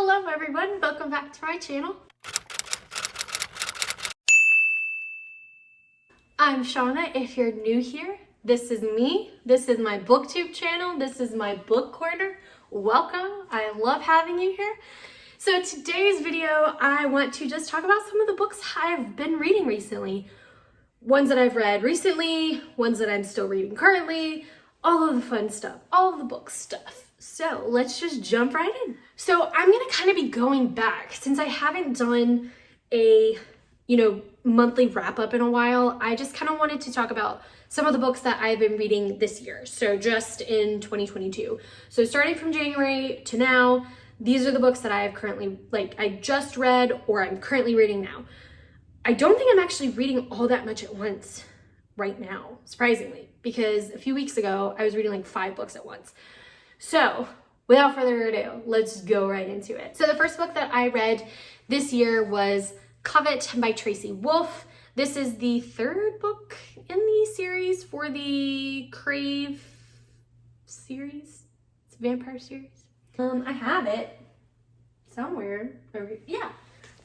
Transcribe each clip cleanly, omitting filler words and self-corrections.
Hello everyone, welcome back to my channel. I'm Shauna. If you're new here, this is me. This is my booktube channel. This is my book corner. Welcome. I love having you here. So today's video, I want to just talk about some of the books I've been reading recently. Ones that I've read recently, ones that I'm still reading currently, all of the fun stuff, all of the book stuff. So let's just jump right in. So I'm gonna kind of be going back since I haven't done a, monthly wrap up in a while. I just kind of wanted to talk about some of the books that I've been reading this year. So just in 2022. So starting from January to now, these are the books that I have currently, I just read or I'm currently reading now. I don't think I'm actually reading all that much at once right now, surprisingly, because a few weeks ago, I was reading like 5 books at once. So without further ado, let's go right into it. So the first book that I read this year was Covet by Tracy Wolff. This is the 3rd book in the series for the Crave series. It's a vampire series. I have it somewhere over here. Yeah.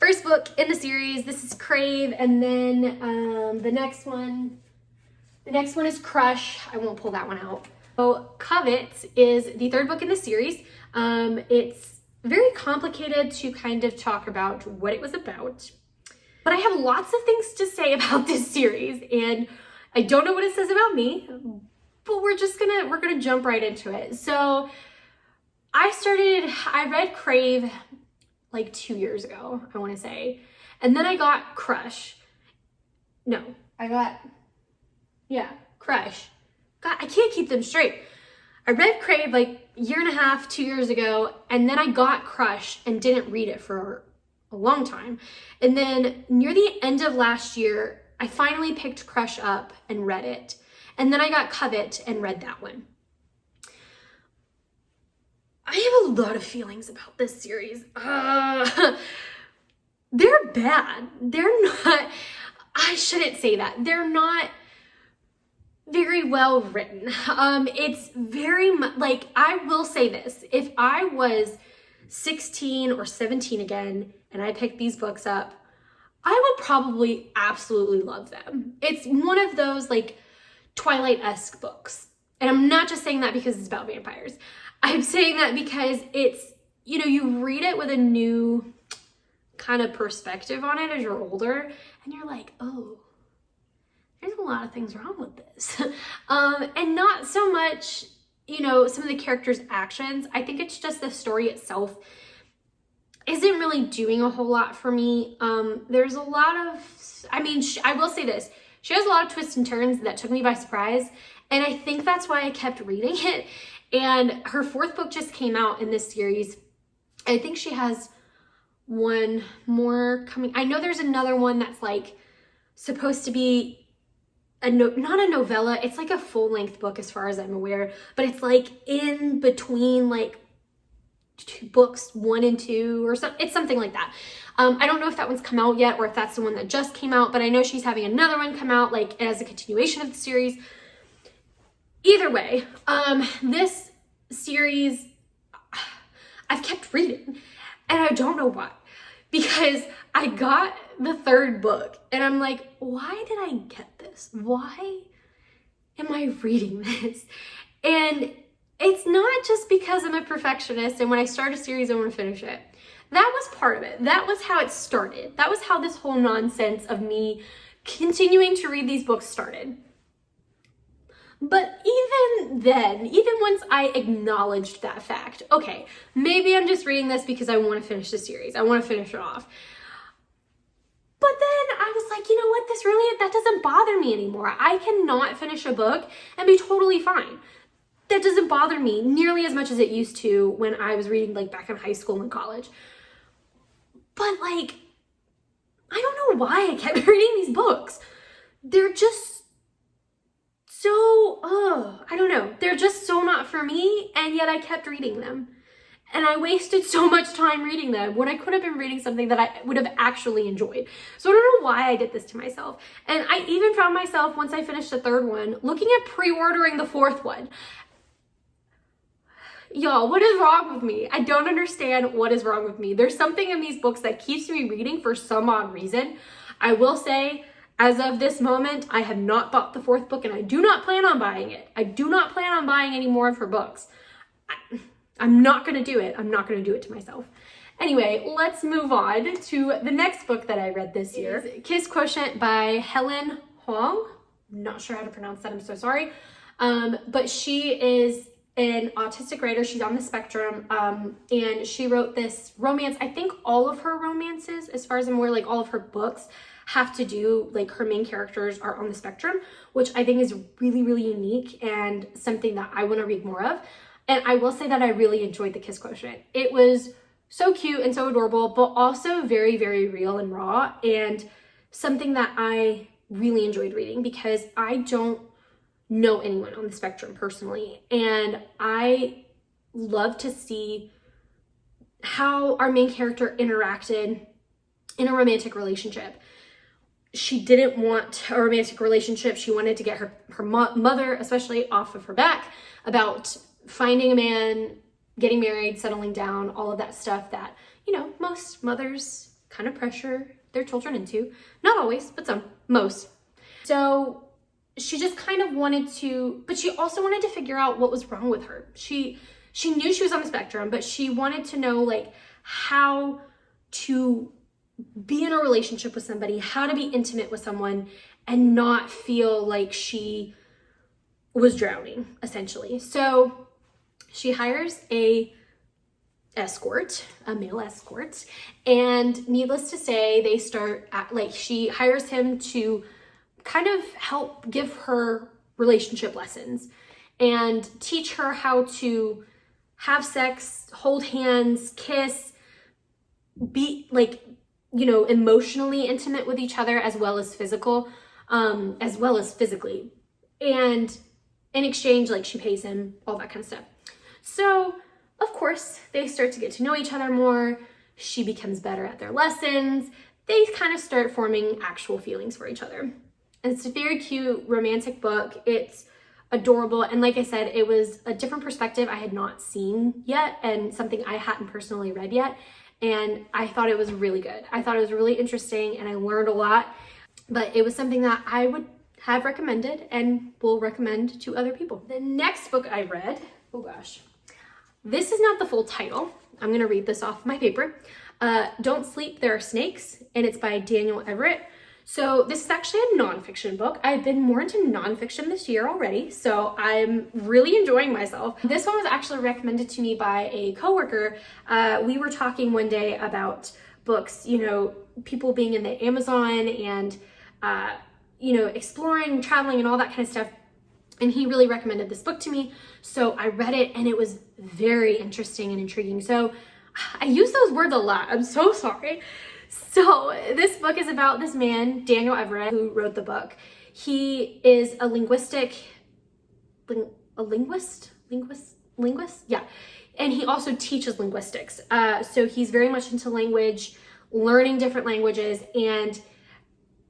First book in the series. This is Crave, and then the next one is Crush. I won't pull that one out. So Covet is the 3rd book in the series. It's very complicated to kind of talk about what it was about, but I have lots of things to say about this series, and I don't know what it says about me, but we're gonna jump right into it. So I read Crave like 2 years ago, I want to say, and then I got Crush. Crush. God, I can't keep them straight. I read Crave like a year and a half, 2 years ago, and then I got Crush and didn't read it for a long time. And then near the end of last year, I finally picked Crush up and read it. And then I got Covet and read that one. I have a lot of feelings about this series. They're bad. They're not, I shouldn't say that. They're not very well written. It's very much, I will say this. If I was 16 or 17 again, and I picked these books up, I would probably absolutely love them. It's one of those Twilight-esque books. And I'm not just saying that because it's about vampires. I'm saying that because it's, you read it with a new kind of perspective on it as you're older, and you're like, oh, there's a lot of things wrong with this. And not so much, some of the characters' actions. I think it's just the story itself isn't really doing a whole lot for me. There's a lot of, I will say this, she has a lot of twists and turns that took me by surprise. And I think that's why I kept reading it. And her 4th book just came out in this series. I think she has one more coming. I know there's another one that's supposed to be not a novella. It's like a full-length book as far as I'm aware, but it's in between 2 books, 1 and 2 or something. It's something like that. I don't know if that one's come out yet or if that's the one that just came out, but I know she's having another one come out as a continuation of the series. Either way, this series, I've kept reading, and I don't know why, because I got the 3rd book and I'm like, why did I get this? Why am I reading this? And it's not just because I'm a perfectionist and when I start a series, I want to finish it. That was part of it. That was how it started. That was how this whole nonsense of me continuing to read these books started. But even then, even once I acknowledged that fact, okay, maybe I'm just reading this because I want to finish the series. I want to finish it off. But then I was like, you know what? That doesn't bother me anymore. I cannot finish a book and be totally fine. That doesn't bother me nearly as much as it used to when I was reading back in high school and college. But I don't know why I kept reading these books. They're just so, I don't know. They're just so not for me, and yet I kept reading them. And I wasted so much time reading them when I could have been reading something that I would have actually enjoyed. So I don't know why I did this to myself. And I even found myself, once I finished the 3rd one, looking at pre-ordering the 4th one. Y'all, what is wrong with me? I don't understand what is wrong with me. There's something in these books that keeps me reading for some odd reason. I will say, as of this moment, I have not bought the 4th book and I do not plan on buying it. I do not plan on buying any more of her books. I'm not going to do it. I'm not going to do it to myself. Anyway, let's move on to the next book that I read this year. Kiss Quotient by Helen Hoang. I'm not sure how to pronounce that. I'm so sorry. But she is an autistic writer. She's on the spectrum, and she wrote this romance. I think all of her romances, as far as I'm aware, like all of her books have to do, like her main characters are on the spectrum, which I think is really, really unique and something that I want to read more of. And I will say that I really enjoyed the Kiss Quotient. It was so cute and so adorable, but also very, very real and raw, and something that I really enjoyed reading because I don't know anyone on the spectrum personally, and I love to see how our main character interacted in a romantic relationship. She didn't want a romantic relationship. She wanted to get her mother, especially, off of her back about finding a man, getting married, settling down, all of that stuff that, you know, most mothers kind of pressure their children into. Not always, but some, most. So she just kind of wanted to, but she also wanted to figure out what was wrong with her. She knew she was on the spectrum, but she wanted to know, like, how to be in a relationship with somebody, how to be intimate with someone and not feel like she was drowning, essentially. So she hires a male escort, and needless to say, they start at, like, she hires him to kind of help give her relationship lessons and teach her how to have sex, hold hands, kiss, be, like, you know, emotionally intimate with each other as well as physically. And in exchange, like, she pays him, all that kind of stuff. So, of course, they start to get to know each other more. She becomes better at their lessons. They kind of start forming actual feelings for each other. And it's a very cute romantic book. It's adorable. And like I said, it was a different perspective I had not seen yet and something I hadn't personally read yet. And I thought it was really good. I thought it was really interesting and I learned a lot. But it was something that I would have recommended and will recommend to other people. The next book I read, oh gosh, this is not the full title. I'm going to read this off my paper. Don't Sleep, There Are Snakes, and it's by Daniel Everett. So this is actually a nonfiction book. I've been more into nonfiction this year already, so I'm really enjoying myself. This one was actually recommended to me by a coworker. We were talking one day about books, you know, people being in the Amazon and, you know, exploring, traveling, and all that kind of stuff. And he really recommended this book to me. So I read it and it was very interesting and intriguing. So I use those words a lot. I'm so sorry. So this book is about this man, Daniel Everett, who wrote the book. He is a linguist? Yeah. And he also teaches linguistics. So he's very much into language, learning different languages. And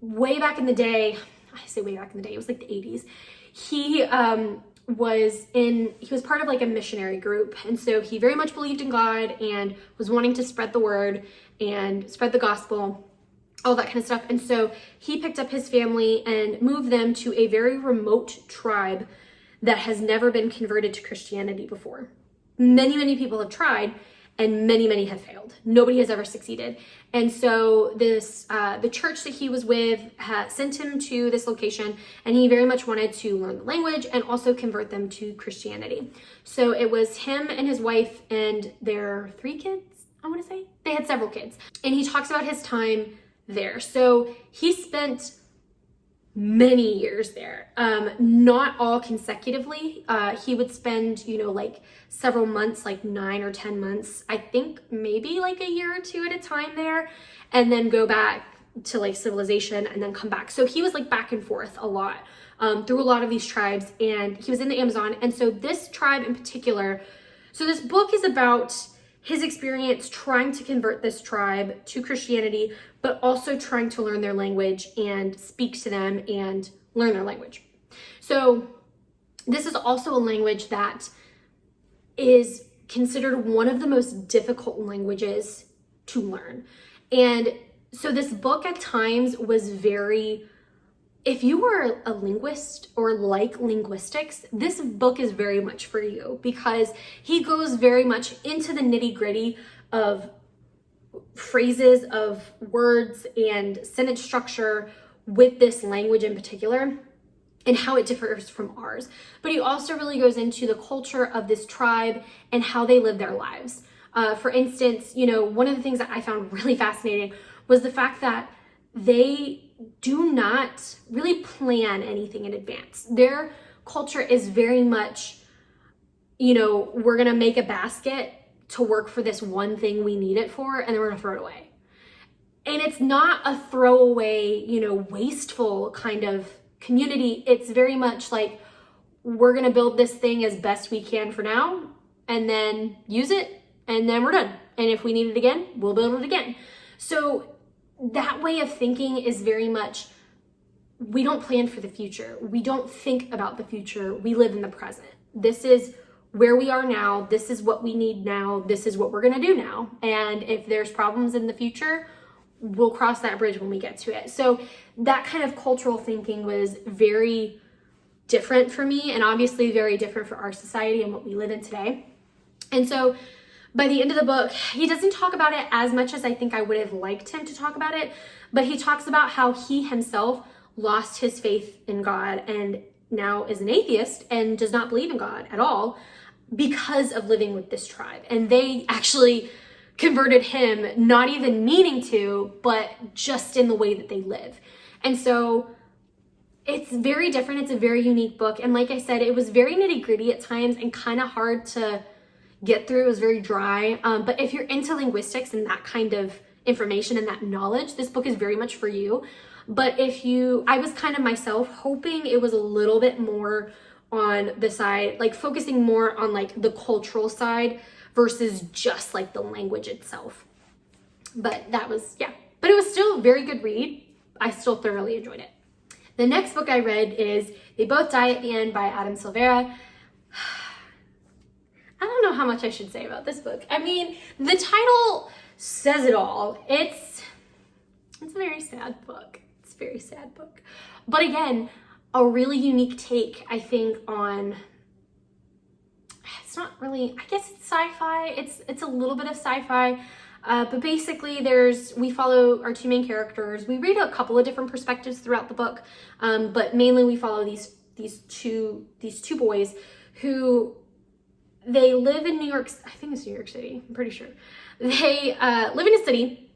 way back in the day, I say way back in the day, it was like the 80s, he was part of like a missionary group. And so he very much believed in God and was wanting to spread the word and spread the gospel, all that kind of stuff. And so he picked up his family and moved them to a very remote tribe that has never been converted to Christianity before. Many, many people have tried and many, many have failed. Nobody has ever succeeded. And so this, the church that he was with sent him to this location, and he very much wanted to learn the language and also convert them to Christianity. So it was him and his wife and their 3 kids, I want to say. They had several kids. And he talks about his time there. So he spent many years there, not all consecutively. He would spend, you know, like several months, like 9 or 10 months, I think maybe like a year or 2 at a time there, and then go back to like civilization and then come back. So he was like back and forth a lot through a lot of these tribes, and he was in the Amazon. And so this tribe in particular, so this book is about his experience trying to convert this tribe to Christianity, but also trying to learn their language and speak to them and learn their language. So this is also a language that is considered one of the most difficult languages to learn. And so this book at times was very, if you were a linguist or like linguistics, this book is very much for you, because he goes very much into the nitty-gritty of phrases, of words and sentence structure with this language in particular and how it differs from ours. But he also really goes into the culture of this tribe and how they live their lives. For instance, you know, one of the things that I found really fascinating was the fact that they do not really plan anything in advance. Their culture is very much, you know, we're gonna make a basket to work for this one thing we need it for, and then we're gonna throw it away. And it's not a throwaway, you know, wasteful kind of community. It's very much like, we're gonna build this thing as best we can for now, and then use it, and then we're done. And if we need it again, we'll build it again. So that way of thinking is very much, we don't plan for the future. We don't think about the future. We live in the present. This is where we are now. This is what we need now. This is what we're gonna do now. And if there's problems in the future, we'll cross that bridge when we get to it. So that kind of cultural thinking was very different for me, and obviously very different for our society and what we live in today. And so by the end of the book, he doesn't talk about it as much as I think I would have liked him to talk about it, but he talks about how he himself lost his faith in God and now is an atheist and does not believe in God at all because of living with this tribe. And they actually converted him, not even meaning to, but just in the way that they live. And so it's very different. It's a very unique book. And like I said, it was very nitty-gritty at times and kind of hard to get through. It was very dry. But if you're into linguistics and that kind of information and that knowledge, this book is very much for you. But I was kind of myself hoping it was a little bit more on the side, like focusing more on like the cultural side versus just like the language itself. But that was, yeah. But it was still a very good read. I still thoroughly enjoyed it. The next book I read is They Both Die at the End by Silvera. I don't know how much I should say about this book. I mean, the title says it all. It's a very sad book. It's a very sad book. But again, a really unique take, I think, on, it's not really, I guess it's sci-fi. It's a little bit of sci-fi. But basically we follow our two main characters. We read a couple of different perspectives throughout the book. But mainly we follow these two boys who, they live in New York, I think it's New York City, I'm pretty sure. They live in a city,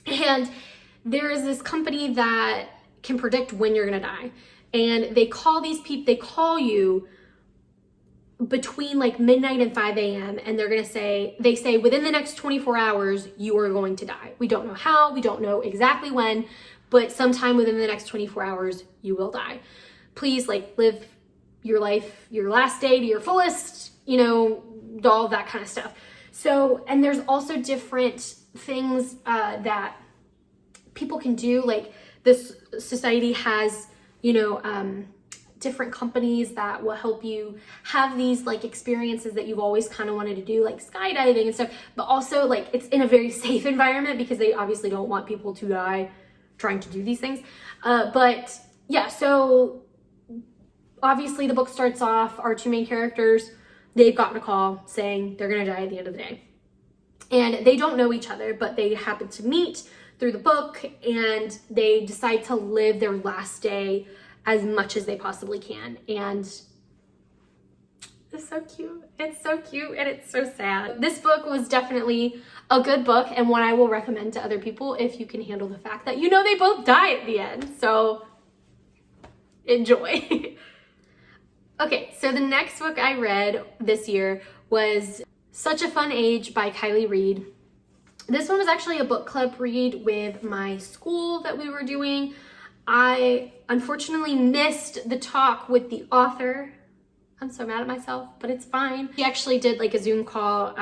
and there is this company that can predict when you're gonna die. And they call these people, they call you between like midnight and 5 a.m. and they say within the next 24 hours, you are going to die. We don't know how, we don't know exactly when, but sometime within the next 24 hours, you will die. Please like live your life, your last day to your fullest, you know, all of that kind of stuff. So, and there's also different things that people can do. Like this society has, you know, different companies that will help you have these like experiences that you've always kind of wanted to do, like skydiving and stuff, but also like it's in a very safe environment because they obviously don't want people to die trying to do these things. But yeah, so obviously the book starts off, our two main characters, they've gotten a call saying they're gonna die at the end of the day. And they don't know each other, but they happen to meet through the book, and they decide to live their last day as much as they possibly can. And it's so cute. It's so cute and it's so sad. This book was definitely a good book and one I will recommend to other people if you can handle the fact that, you know, they both die at the end. So enjoy. Okay, so the next book I read this year was Such a Fun Age by Reid. This one was actually a book club read with my school that we were doing. I unfortunately missed the talk with the author. I'm so mad at myself, but it's fine. She actually did like a Zoom call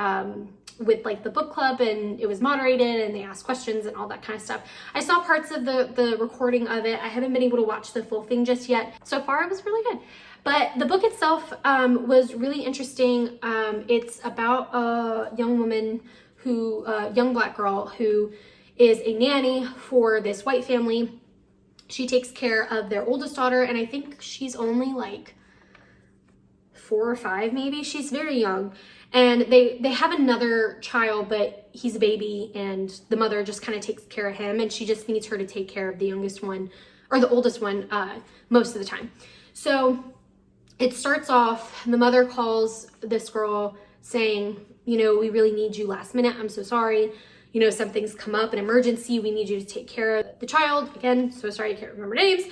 with like the book club, and it was moderated and they asked questions and all that kind of stuff. I saw parts of the recording of it. I haven't been able to watch the full thing just yet. So far it was really good. But the book itself was really interesting. It's about a young woman young Black girl who is a nanny for this white family. She takes care of their oldest daughter, and I think she's only like 4 or 5 maybe. She's very young. And they have another child, but he's a baby, and the mother just kind of takes care of him, and she just needs her to take care of the youngest one, or the oldest one, most of the time. So it starts off, the mother calls this girl saying, you know, we really need you last minute. I'm so sorry. You know, something's come up, an emergency. We need you to take care of the child. Again, so sorry, I can't remember names.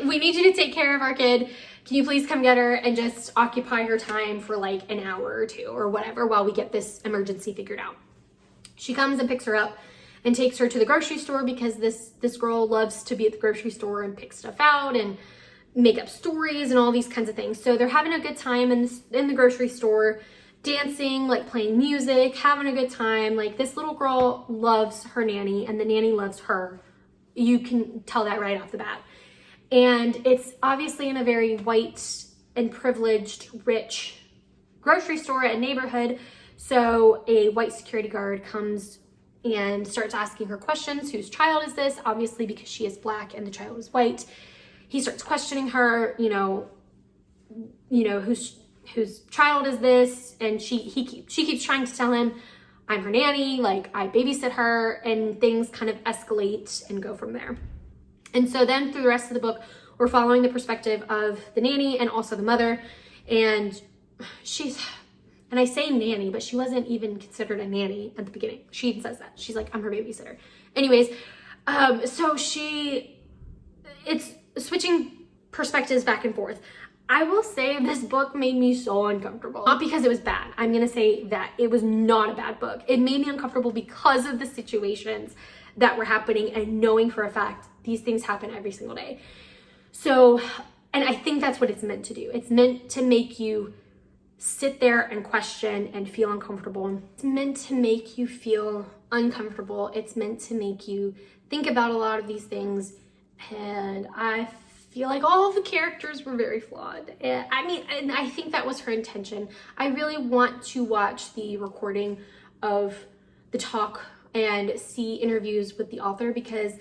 We need you to take care of our kid. Can you please come get her and just occupy her time for like an hour or 2 or whatever while we get this emergency figured out? She comes and picks her up and takes her to the grocery store because this girl loves to be at the grocery store and pick stuff out and make up stories and all these kinds of things. So they're having a good time in the grocery store, dancing, like playing music, having a good time. Like, this little girl loves her nanny and the nanny loves her. You can tell that right off the bat. And it's obviously in a very white and privileged, rich grocery store and neighborhood. So a white security guard comes and starts asking her questions. Whose child is this? Obviously, because she is Black and the child is white. He starts questioning her, you know, whose child is this? And she keeps trying to tell him, I'm her nanny, like I babysit her, and things kind of escalate and go from there. And so then through the rest of the book, we're following the perspective of the nanny and also the mother. And and I say nanny, but she wasn't even considered a nanny at the beginning. She even says that. She's like, I'm her babysitter. Anyways, so it's switching perspectives back and forth. I will say this book made me so uncomfortable. Not because it was bad. I'm going to say that it was not a bad book. It made me uncomfortable because of the situations that were happening and knowing for a fact these things happen every single day. So, and I think that's what it's meant to do. It's meant to make you sit there and question and feel uncomfortable. It's meant to make you feel uncomfortable. It's meant to make you think about a lot of these things. And I feel like all of the characters were very flawed. And I think that was her intention. I really want to watch the recording of the talk and see interviews with the author, because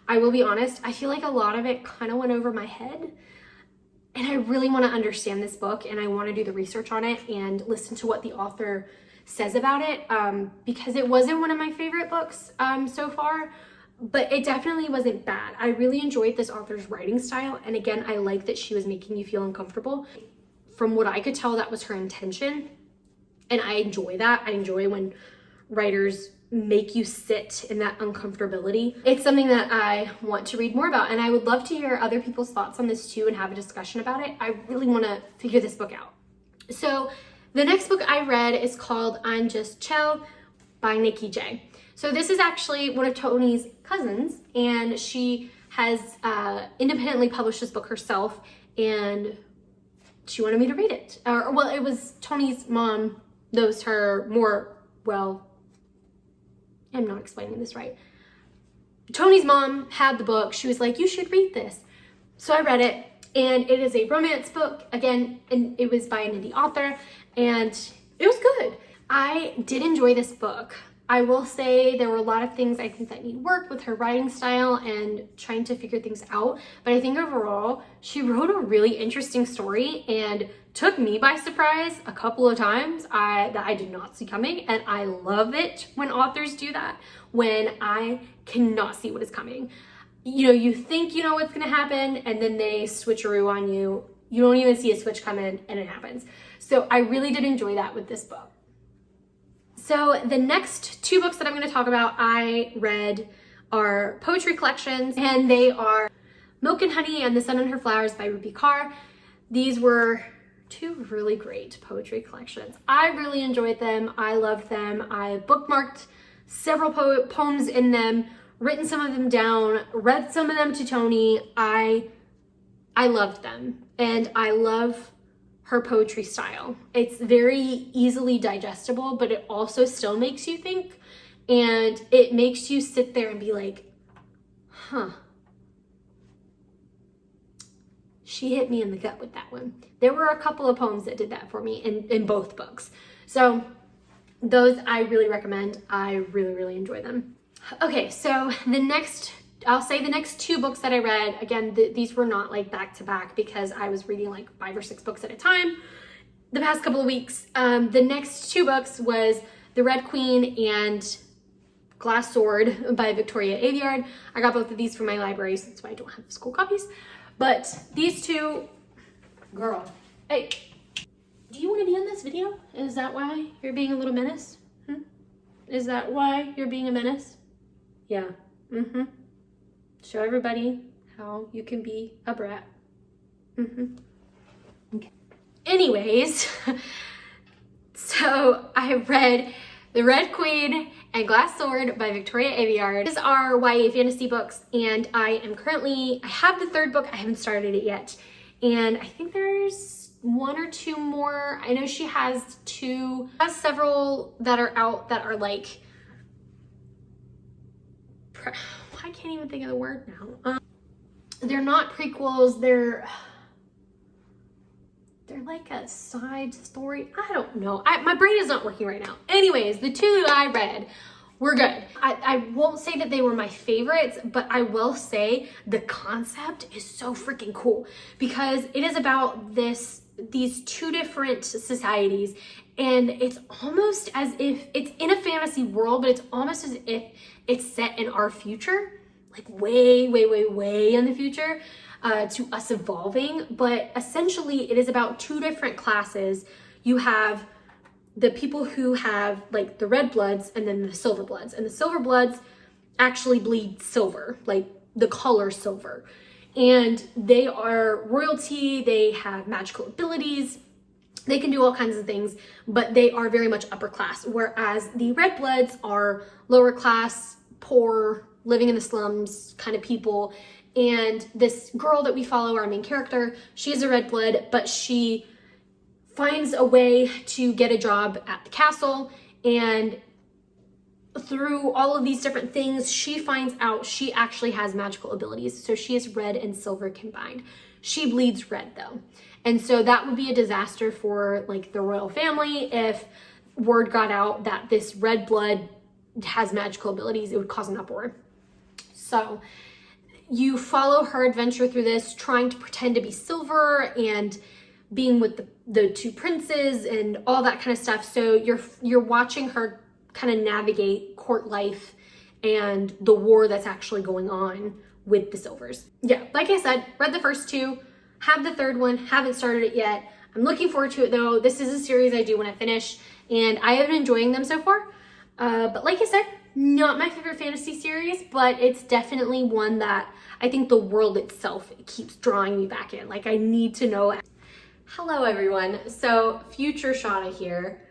I will be honest, I feel like a lot of it kind of went over my head. And I really want to understand this book, and I want to do the research on it and listen to what the author says about it, because it wasn't one of my favorite books so far, but it definitely wasn't bad. I really enjoyed this author's writing style, and again, I like that she was making you feel uncomfortable. From what I could tell, that was her intention, and I enjoy that. I enjoy when writers make you sit in that uncomfortability. It's something that I want to read more about, and I would love to hear other people's thoughts on this too and have a discussion about it. I really want to figure this book out. So the next book I read is called I'm Just Chelle by Nicci J. So this is actually one of Tony's cousins, and she has independently published this book herself, and she wanted me to read it. Well, it was Tony's mom knows her more well. I'm not explaining this right. Tony's mom had the book. She was like, you should read this. So I read it, and it is a romance book. Again, and it was by an indie author, and it was good. I did enjoy this book. I will say there were a lot of things I think that need work with her writing style and trying to figure things out. But I think overall, she wrote a really interesting story and took me by surprise a couple of times that I did not see coming. And I love it when authors do that, when I cannot see what is coming. You know, you think you know what's going to happen, and then they switcheroo on you. You don't even see a switch come in, and it happens. So I really did enjoy that with this book. So the next 2 books that I'm going to talk about I read are poetry collections, and they are Milk and Honey and The Sun and Her Flowers by Rupi Kaur. These were 2 really great poetry collections. I really enjoyed them. I loved them. I bookmarked several poems in them, written some of them down, read some of them to Tony. I loved them, and I love her poetry style. It's very easily digestible, but it also still makes you think, and it makes you sit there and be like, huh, she hit me in the gut with that one. There were a couple of poems that did that for me in both books. So those I really recommend. I really, really enjoy them. Okay, so I'll say the next 2 books that I read, again, these were not like back to back because I was reading like 5 or 6 books at a time the past couple of weeks. The next 2 books was The Red Queen and Glass Sword by Victoria Aveyard. I got both of these from my library, so that's why I don't have school copies. But these 2, girl, hey, do you want to be in this video? Is that why you're being a little menace? Is that why you're being a menace? Yeah, Show everybody how you can be a brat. Okay. Anyways, so I read The Red Queen and Glass Sword by Victoria Aveyard. These are YA fantasy books, and I have the 3rd book. I haven't started it yet. And I think there's 1 or 2 more. I know she has several that are out that are like, I can't even think of the word now. They're not prequels, they're like a side story. I don't know. My brain is not working right now. Anyways, the 2 that I read were good. I won't say that they were my favorites, but I will say the concept is so freaking cool because it is about these 2 different societies, and it's almost as if it's in a fantasy world, but it's almost as if it's set in our future, like way, way, way, way in the future, to us evolving. But essentially it is about 2 different classes. You have the people who have like the red bloods and then the silver bloods, and the silver bloods actually bleed silver, like the color silver, and they are royalty. They have magical abilities. They can do all kinds of things, but they are very much upper class, whereas the red bloods are lower class, poor, living in the slums kind of people. And this girl that we follow, our main character, she is a red blood, but she finds a way to get a job at the castle, and through all of these different things, she finds out she actually has magical abilities. So she is red and silver combined. She bleeds red though. And so that would be a disaster for like the royal family if word got out that this red blood has magical abilities. It would cause an uproar. So you follow her adventure through this, trying to pretend to be silver and being with the 2 princes and all that kind of stuff. So you're watching her kind of navigate court life and the war that's actually going on with the silvers. Yeah, like I said, read the first 2, have the 3rd one, haven't started it yet. I'm looking forward to it though. This is a series I do when I finish, and I have been enjoying them so far. But like I said, not my favorite fantasy series, but it's definitely one that I think the world itself keeps drawing me back in. Like I need to know. Hello everyone. So future Shauna here.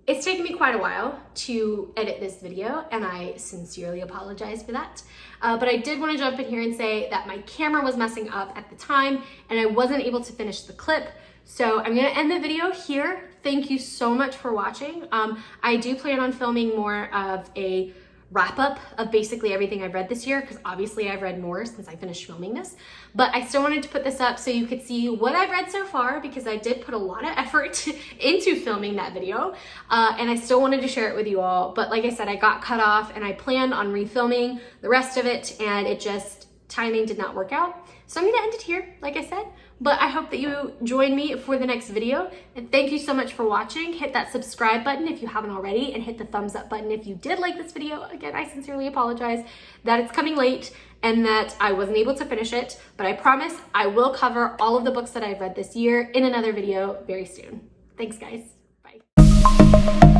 It's taken me quite a while to edit this video, and I sincerely apologize for that. But I did want to jump in here and say that my camera was messing up at the time and I wasn't able to finish the clip. So I'm gonna end the video here. Thank you so much for watching. I do plan on filming more of a wrap up of basically everything I've read this year, because obviously I've read more since I finished filming this, but I still wanted to put this up so you could see what I've read so far, because I did put a lot of effort into filming that video, and I still wanted to share it with you all. But like I said, I got cut off and I planned on refilming the rest of it, and it just, timing did not work out. So I'm gonna end it here, like I said, but I hope that you join me for the next video. And thank you so much for watching. Hit that subscribe button if you haven't already, and hit the thumbs up button if you did like this video. Again, I sincerely apologize that it's coming late and that I wasn't able to finish it, but I promise I will cover all of the books that I've read this year in another video very soon. Thanks guys, bye.